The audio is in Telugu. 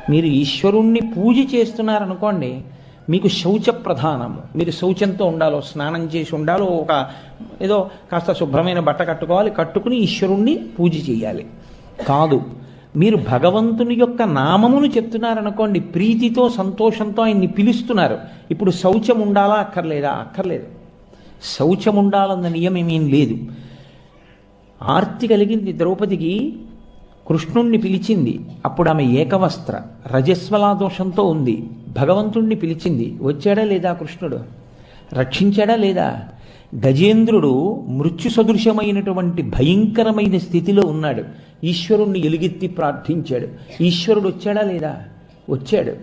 మీరు ఈశ్వరుణ్ణి పూజ చేస్తున్నారనుకోండి, మీకు శౌచ ప్రధానము. మీరు శౌచంతో ఉండాలో, స్నానం చేసి ఉండాలో, ఒక ఏదో కాస్త శుభ్రమైన బట్ట కట్టుకోవాలి, కట్టుకుని ఈశ్వరుణ్ణి పూజ చేయాలి. కాదు, మీరు భగవంతుని యొక్క నామమును చెప్తున్నారనుకోండి, ప్రీతితో సంతోషంతో ఆయన్ని పిలుస్తున్నారు. ఇప్పుడు శౌచం ఉండాలా అక్కర్లేదా? అక్కర్లేదు. శౌచం ఉండాలన్న నియమం ఏం లేదు. ఆర్తి కలిగింది ద్రౌపదికి, కృష్ణుణ్ణి పిలిచింది. అప్పుడు ఆమె ఏకవస్త్ర రజస్వలా దోషంతో ఉంది. భగవంతుణ్ణి పిలిచింది. వచ్చాడా లేదా కృష్ణుడు? రక్షించాడా లేదా? గజేంద్రుడు మృత్యు సదృశమైనటువంటి భయంకరమైన స్థితిలో ఉన్నాడు. ఈశ్వరుణ్ణి ఎలుగెత్తి ప్రార్థించాడు. ఈశ్వరుడు వచ్చాడా లేదా? వచ్చాడు.